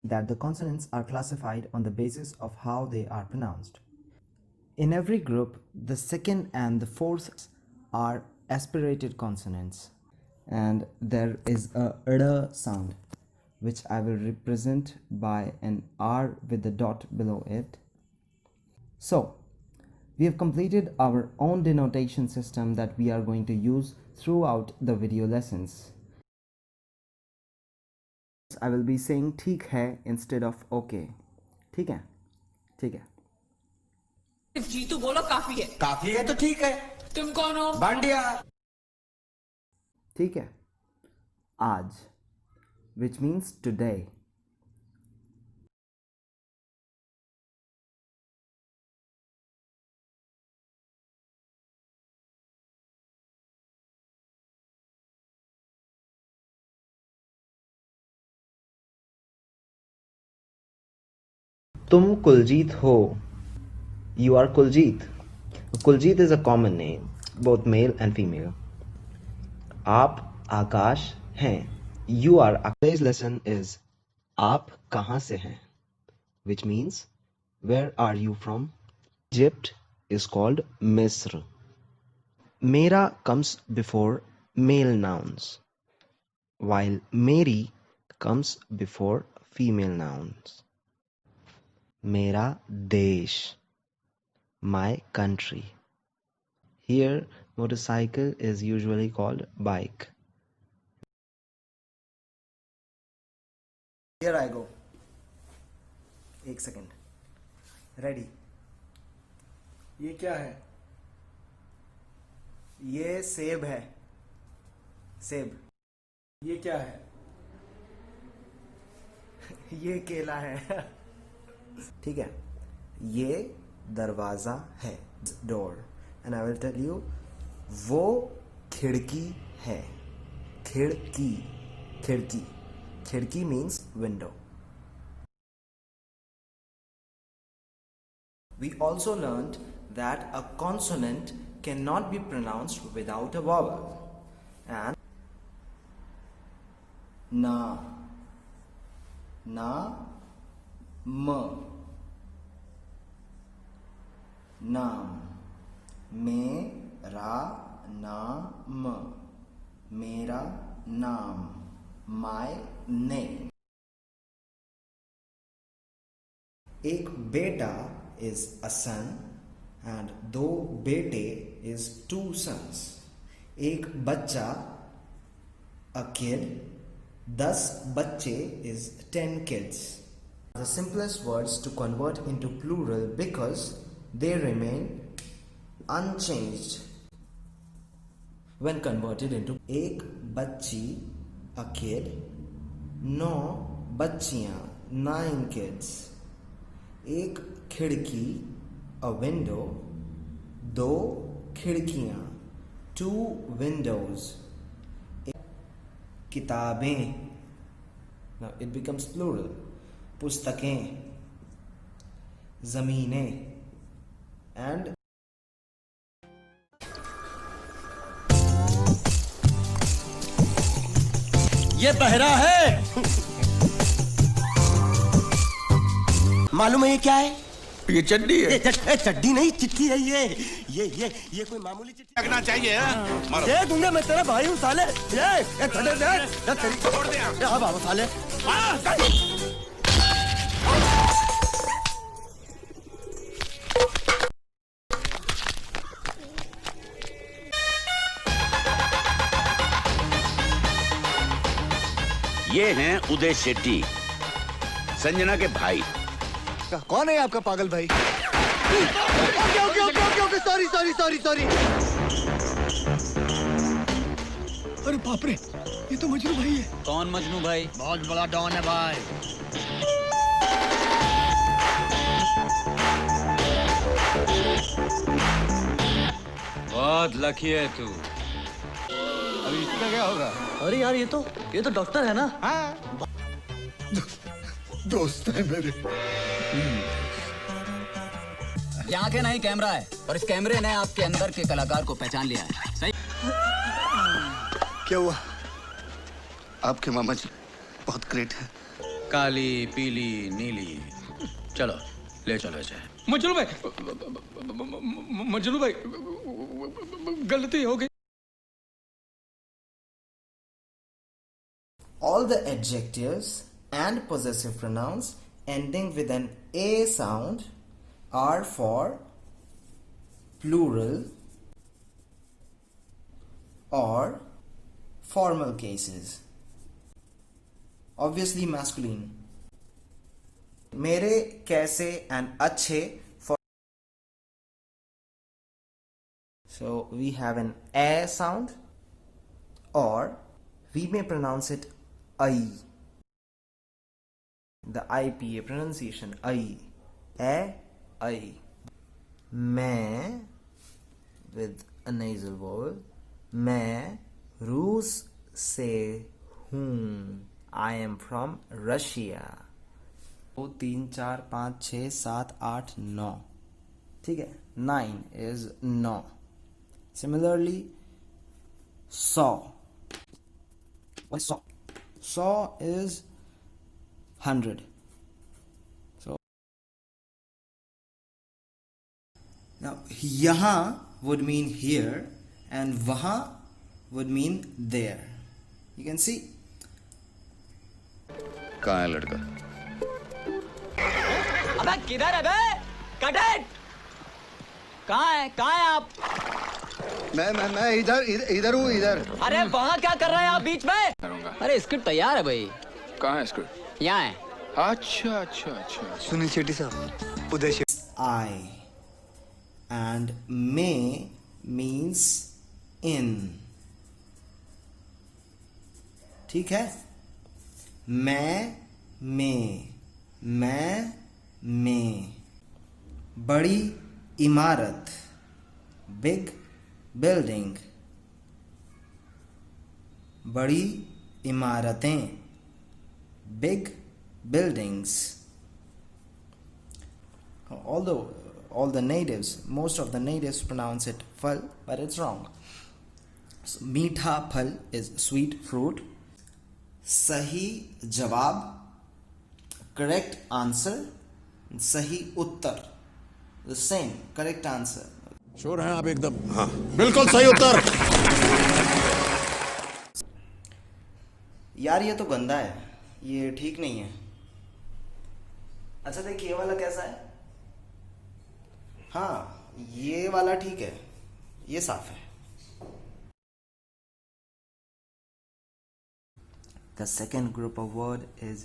that the consonants are classified on the basis of how they are pronounced. In every group, the second and the fourth are aspirated consonants, and there is a R sound, which I will represent by an R with a dot below it. So, we have completed our own denotation system that we are going to use throughout the video lessons. I will be saying ठीक है instead of okay. ठीक है? ठीक है. जी तो बोलो काफी है। काफी है तो ठीक है। तुम कौन हो? बांडिया। ठीक है. आज, which means today. तुम कुलजीत हो. You are Kuljit. Kuljit is a common name, both male and female. आप आकाश हैं. You are. Today's lesson is आप कहाँ से हैं, which means where are you from? Egypt is called Misr. मेरा comes before male nouns, while मेरी comes before female nouns. मेरा देश, my country. Here, motorcycle is usually called bike. Here I go. एक second. Ready. ये क्या है? ये सेब है. सेब. ये क्या है? ये केला है. ठीक है. ये दरवाजा है, door. And I will tell you, वो खिड़की है. खिड़की. खिड़की. खिड़की means window. We also learned that a consonant cannot be pronounced without a vowel. And na, na, m, नाम. मेरा नाम. मेरा नाम. My name. एक बेटा is a son and दो बेटे is two sons. एक बच्चा a kid. 10 बच्चे is 10 kids. The simplest words to convert into plural because they remain unchanged when converted into एक बच्ची a kid, 9 बच्चियां 9 kids, एक खिड़की a window, 2 खिड़कियां 2 windows, किताबें, now it becomes plural, पुस्तकें, ज़मीनें, and ये बहरा है। मालूम है ये क्या है? ये चड्डी है। चड्डी नहीं, चिट्ठी है ये कोई मामूली चिट्ठी लगना चाहिए। मारो। ये दूंगा, मैं तेरा भाई हूँ साले। ये थोड़े देर छोड़ दे। हाँ बाबा साले। ये हैं उदय शेट्टी, संजना के भाई। कौन है आपका पागल भाई? Okay sorry. अरे बाप रे, ये तो मजनू भाई है। कौन मजनू भाई? बहुत बड़ा डॉन है भाई। बहुत लकी है तू। अभी इसका क्या होगा? अरे यार ये तो डॉक्टर है ना? हाँ दोस्त है मेरे। ये आंखें नहीं कैमरा है, और इस कैमरे ने आपके अंदर के कलाकार को पहचान लिया है। सही? क्या हुआ? आपके मामा जी बहुत ग्रेट हैं। काली पीली नीली। चलो ले चलो इसे। मजनू भाई, मजनू भाई, गलती हो गई। All the adjectives and possessive pronouns ending with an a sound are for plural or formal cases. Obviously masculine. मेरे, कैसे and अच्छे for. So we have an a sound, or we may pronounce it I. The IPA pronunciation I. I. मैं with a nasal vowel. मैं रूस से हूँ. I am from Russia. 2 3 4 5 6 7 8 9. ठीक है. 9 is no. Similarly, saw. What is saw? Saw is 100. So now yahan would mean here and wahan would mean there. You can see. कहाँ है लड़का? अबे किधर है बे? Cut it! कहाँ है आप? मैं इधर हूँ इधर। अरे वहाँ क्या कर रहे हैं आप बीच में? अरे स्क्रिप्ट तैयार है भाई। कहाँ है स्क्रिप्ट? यहाँ है। अच्छा। सुनील शेट्टी साहब, उदय Shetty. I and may means in. ठीक है. मैं में बड़ी इमारत, big building. बड़ी इमारतें, big buildings. Although most of the natives pronounce it phal, but it's wrong. So, मीठा फल is sweet fruit. सही जवाब, correct answer. सही उत्तर, the same correct answer. Sure हैं आप एकदम? हाँ, बिल्कुल सही उत्तर। यार ये तो गंदा है, ये ठीक नहीं है। अच्छा देखिए ये वाला कैसा है? हाँ ये वाला ठीक है, ये साफ है। The second group of word is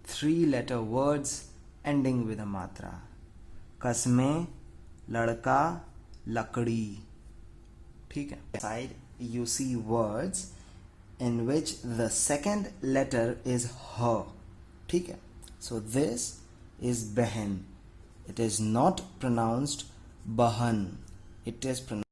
3-letter words ending with a matra. कसमें, लड़का, लकड़ी. ठीक है. Side you see words in which the second letter is h. ठीक है. So this is बहन. It is not pronounced बहन. It is pronounced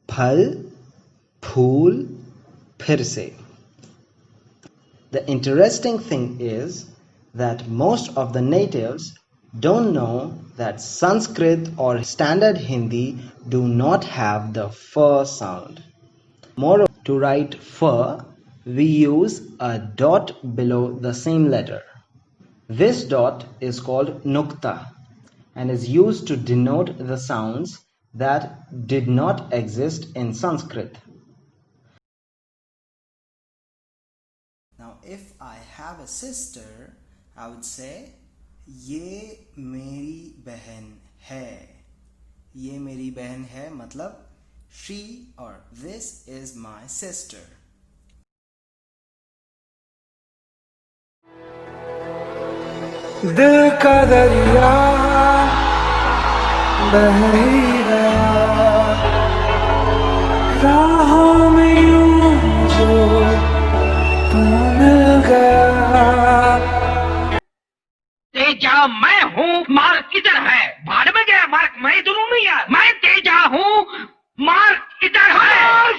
फल, फूल, फिर से. The interesting thing is that most of the natives don't know that Sanskrit or standard Hindi do not have the f sound. Moreover, to write f, we use a dot below the same letter. This dot is called nukta and is used to denote the sounds that did not exist in Sanskrit. Now, if I have a sister, I would say, ये मेरी बहन है. ये मेरी बहन है मतलब she or this is my sister. दिल का दरिया बह ही गया राहों में यूं जो तू मिल गया। तेजा मैं हूँ, मार्क किधर है? भाड़ में गया मार्क, मैं इधर हूँ नहीं यार। मैं तेजा हूँ, मार्क इधर है।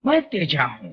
मैं तेजा हूँ।